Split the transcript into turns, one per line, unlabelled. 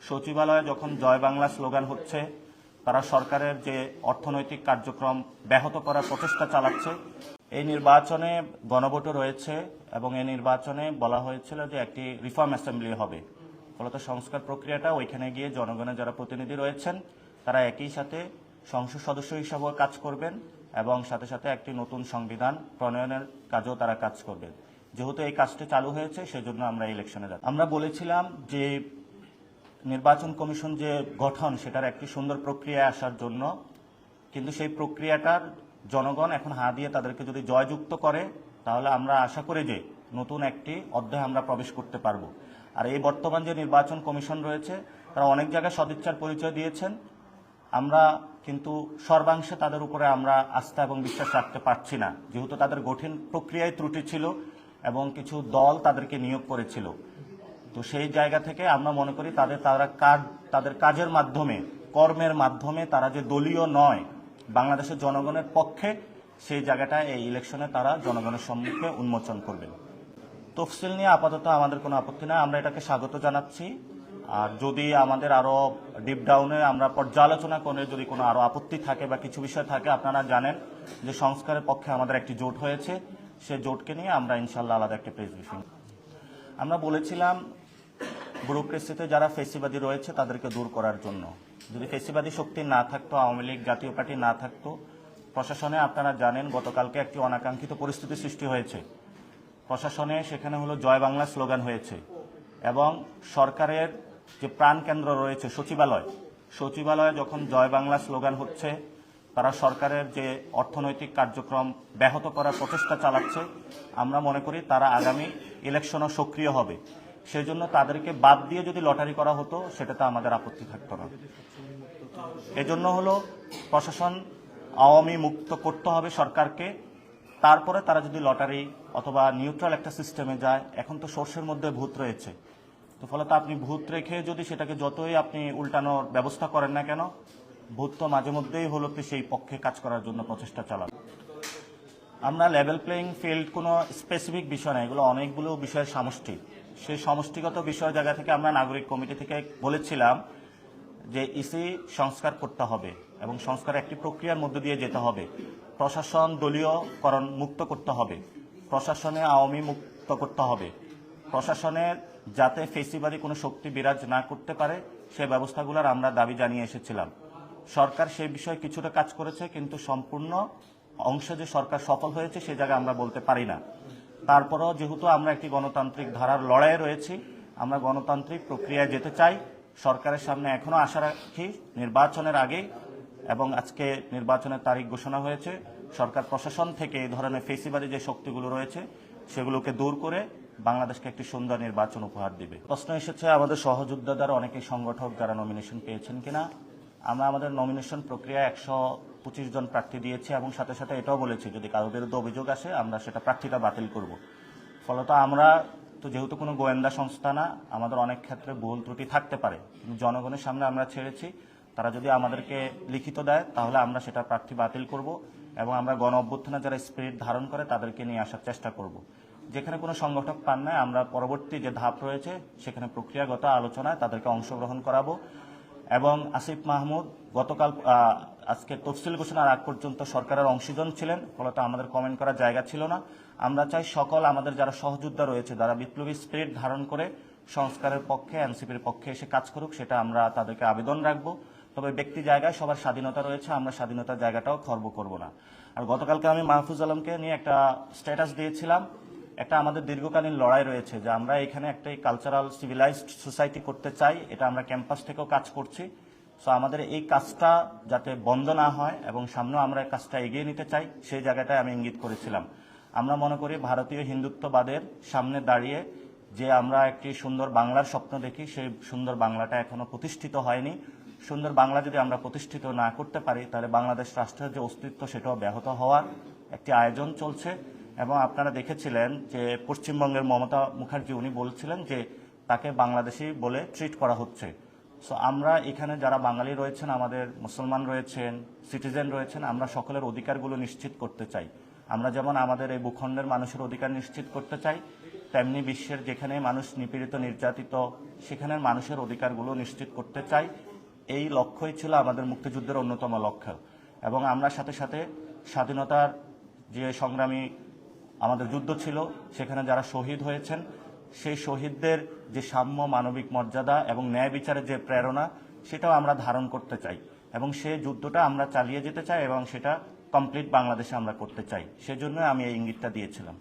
সচিবালয়ে যখন জয় বাংলা স্লোগান হচ্ছে, তারা সরকারের যে অর্থনৈতিক কার্যক্রম ব্যাহত করার প্রচেষ্টা চালাচ্ছে। এই নির্বাচনে গণভোটও রয়েছে এবং এই নির্বাচনে বলা হয়েছিল যে একটি রিফর্ম অ্যাসেম্বলি হবে। ফলত সংস্কার প্রক্রিয়াটা ওইখানে গিয়ে জনগণের যারা প্রতিনিধি রয়েছেন তারা একই সাথে সংসদ সদস্য হিসাবেও কাজ করবেন এবং সাথে সাথে একটি নতুন সংবিধান প্রণয়নের কাজেও তারা কাজ করবেন। যেহেতু এই কাজটি চালু হয়েছে সেজন্য আমরা ইলেকশনে যাচ্ছি। আমরা বলেছিলাম যে নির্বাচন কমিশন যে গঠন সেটার একটি সুন্দর প্রক্রিয়ায় আসার জন্য, কিন্তু সেই প্রক্রিয়াটার জনগণ এখন হা দিয়ে তাদেরকে যদি জয়যুক্ত করে তাহলে আমরা আশা করি যে নতুন একটি অধ্যায়ে আমরা প্রবেশ করতে পারবো। আর এই বর্তমান যে নির্বাচন কমিশন রয়েছে তারা অনেক জায়গায় সদিচ্ছার পরিচয় দিয়েছেন, আমরা কিন্তু সর্বাংশে তাদের উপরে আমরা আস্থা এবং বিশ্বাস রাখতে পারছি না, যেহেতু তাদের গঠন প্রক্রিয়ায় ত্রুটি ছিল এবং কিছু দল তাদেরকে নিয়োগ করেছিল। তো সেই জায়গা থেকে আমরা মনে করি তাদের কাজের মাধ্যমে, কর্মের মাধ্যমে তারা যে দলীয় নয়, বাংলাদেশের জনগণের পক্ষে, সেই জায়গাটা এই ইলেকশনে তারা জনগণের সম্মুখে উন্মোচন করবেন। তফসিল নিয়ে আপাতত আমাদের কোনো আপত্তি নাই, আমরা এটাকে স্বাগত জানাচ্ছি। আর যদি আমাদের আরো ডিপ ডাউনে আমরা পর্যালোচনা করে যদি কোনো আরো আপত্তি থাকে বা কিছু বিষয় থাকে, আপনারা জানেন যে সংস্কারের পক্ষে আমাদের একটি জোট হয়েছে, সেই জোটকে নিয়ে আমরা ইনশাল্লাহ আলাদা একটা প্রেস ব্রিফিং আমরা বলেছিলাম ব্যুরোক্রেসিতে যারা ফেসিবাদী রয়েছে তাদেরকে দূর করার জন্য। যদি ফেসিবাদী শক্তি না থাকতো, আওয়ামী লীগ জাতীয় পার্টি না থাকতো, প্রশাসনে আপনারা জানেন গতকালকে একটি অনাকাঙ্ক্ষিত পরিস্থিতি সৃষ্টি হয়েছে। প্রশাসনে সেখানে হলো জয় বাংলা স্লোগান হয়েছে এবং সরকারের যে প্রাণকেন্দ্র রয়েছে সচিবালয়ে যখন জয় বাংলা স্লোগান হচ্ছে, তারা সরকারের যে অর্থনৈতিক কার্যক্রম ব্যাহত করার প্রচেষ্টা চালাচ্ছে। আমরা মনে করি তারা আগামী ইলেকশনও সক্রিয় হবে, সেই জন্য তাদেরকে বাদ দিয়ে যদি লটারি করা হতো সেটাতে আমাদের আপত্তি থাকতো না। এজন্য হলো প্রশাসন আওয়ামী মুক্ত করতে হবে সরকারকে, তারপরে তারা যদি লটারি অথবা নিউট্রাল একটা সিস্টেমে যায়। এখন তো সোর্সের মধ্যে ভূত রয়েছে, তো ফলত আপনি ভূত রেখে যদি সেটাকে যতই আপনি উল্টানোর ব্যবস্থা করেন না কেন, ভূত তো মাঝে মধ্যেই হলো সেই পক্ষে কাজ করার জন্য প্রচেষ্টা চালান। আমরা লেভেল প্লেইং ফিল্ড কোনো স্পেসিফিক বিষয় না, এগুলো অনেকগুলো বিষয়ের সমষ্টি। সেই সমষ্টিগত বিষয় জায়গা থেকে আমরা নাগরিক কমিটি থেকে বলেছিলাম যে ইসি সংস্কার করতে হবে এবং সংস্কার একটি প্রক্রিয়ার মধ্যে দিয়ে যেতে হবে। প্রশাসন দলীয়করণ মুক্ত করতে হবে, প্রশাসনে আওয়ামী মুক্ত করতে হবে, প্রশাসনের যাতে ফেসিবাদী কোনো শক্তি বিরাজ না করতে পারে সেই ব্যবস্থাগুলোর আমরা দাবি জানিয়ে এসেছিলাম। সরকার সেই বিষয়ে কিছুটা কাজ করেছে, কিন্তু সম্পূর্ণ অংশে যে সরকার সফল হয়েছে সে জায়গায় আমরা বলতে পারি না। তারপরেও যেহেতু আমরা একটি গণতান্ত্রিক ধারার লড়াইয়ে রয়েছি, আমরা গণতান্ত্রিক প্রক্রিয়ায় যেতে চাই। সরকারের সামনে এখনো আশা রাখি নির্বাচনের আগে, এবং আজকে নির্বাচনের তারিখ ঘোষণা হয়েছে, সরকার প্রশাসন থেকে এই ধরনের ফেসিবাদী যে শক্তিগুলো রয়েছে সেগুলোকে দূর করে বাংলাদেশকে একটি সুন্দর নির্বাচন উপহার দিবে। প্রশ্ন এসেছে আমাদের সহযোদ্ধাদের অনেকেই সংগঠক যারা নমিনেশন পেয়েছেন কিনা। আমরা আমাদের নমিনেশন প্রক্রিয়ায় 125 জন প্রার্থী দিয়েছি এবং সাথে সাথে এটাও বলেছি যদি কারোর বিরুদ্ধে অভিযোগ আসে আমরা সেটা প্রার্থীটা বাতিল করব। ফলত আমরা তো যেহেতু কোনো গোয়েন্দা সংস্থা না, আমাদের অনেক ক্ষেত্রে ভুল ত্রুটি থাকতে পারে, কিন্তু জনগণের সামনে আমরা ছেড়েছি। তারা যদি আমাদেরকে লিখিত দেয় তাহলে আমরা সেটা প্রার্থী বাতিল করব এবং আমরা গণ অভ্যুত্থানে যারা স্পিরিট ধারণ করে তাদেরকে নিয়ে আসার চেষ্টা করব। যেখানে কোনো সংগঠক পান না, আমরা পরবর্তী যে ধাপ রয়েছে সেখানে প্রক্রিয়াগত আলোচনায় তাদেরকে অংশগ্রহণ করাবো। এবং আসিফ মাহমুদ গতকাল আজকে তফসিল ঘোষণার আগ পর্যন্ত সরকারের অংশীজন ছিলেন, ফলত আমাদের কমেন্ট করার জায়গা ছিল না। আমরা চাই সকল আমাদের যারা সহযোদ্ধা রয়েছে, যারা বিপ্লবী স্পিরিট ধারণ করে সংস্কারের পক্ষে, এনসিপির পক্ষে এসে কাজ করুক, সেটা আমরা তাদেরকে আবেদন রাখবো। তবে ব্যক্তি জায়গায় সবার স্বাধীনতা রয়েছে, আমরা স্বাধীনতার জায়গাটাও খর্ব করব না। আর গতকালকে আমি মাহফুজ আলমকে নিয়ে একটা স্ট্যাটাস দিয়েছিলাম, একটা আমাদের দীর্ঘকালীন লড়াই রয়েছে যে আমরা এখানে একটা কালচারাল সিভিলাইজড সোসাইটি করতে চাই, এটা আমরা ক্যাম্পাস থেকেও কাজ করছি। সো আমাদের এই কাজটা যাতে বন্ধ না হয় এবং সামনেও আমরা এই কাজটা এগিয়ে নিতে চাই, সেই জায়গাটায় আমি ইঙ্গিত করেছিলাম। আমরা মনে করি ভারতীয় হিন্দুত্ববাদের সামনে দাঁড়িয়ে যে আমরা একটি সুন্দর বাংলার স্বপ্ন দেখি, সেই সুন্দর বাংলাটা এখনো প্রতিষ্ঠিত হয়নি। সুন্দর বাংলা যদি আমরা প্রতিষ্ঠিত না করতে পারি তাহলে বাংলাদেশ রাষ্ট্রের যে অস্তিত্ব সেটাও ব্যাহত হওয়ার একটি আয়োজন চলছে। এবং আপনারা দেখেছিলেন যে পশ্চিমবঙ্গের মমতা মুখার্জি উনি বলছিলেন যে তাকে বাংলাদেশি বলে ট্রিট করা হচ্ছে। সো আমরা এখানে যারা বাঙালি রয়েছেন, আমাদের মুসলমান রয়েছেন, সিটিজেন রয়েছেন, আমরা সকলের অধিকারগুলো নিশ্চিত করতে চাই। আমরা যেমন আমাদের এই ভূখণ্ডের মানুষের অধিকার নিশ্চিত করতে চাই, তেমনি বিশ্বের যেখানে মানুষ নিপীড়িত নির্যাতিত সেখানের মানুষের অধিকারগুলো নিশ্চিত করতে চাই। এই লক্ষ্যই ছিল আমাদের মুক্তিযুদ্ধের অন্যতম লক্ষ্য। এবং আমরা সাথে সাথে স্বাধীনতার যে সংগ্রামী আমাদের যুদ্ধ ছিল সেখানে যারা শহীদ হয়েছেন সেই শহীদদের যে সাম্য, মানবিক মর্যাদা এবং ন্যায় বিচারের যে প্রেরণা সেটাও আমরা ধারণ করতে চাই এবং সেই যুদ্ধটা আমরা চালিয়ে যেতে চাই এবং সেটা কমপ্লিট বাংলাদেশে আমরা করতে চাই। সেজন্য আমি এই ইঙ্গিতটা দিয়েছিলাম।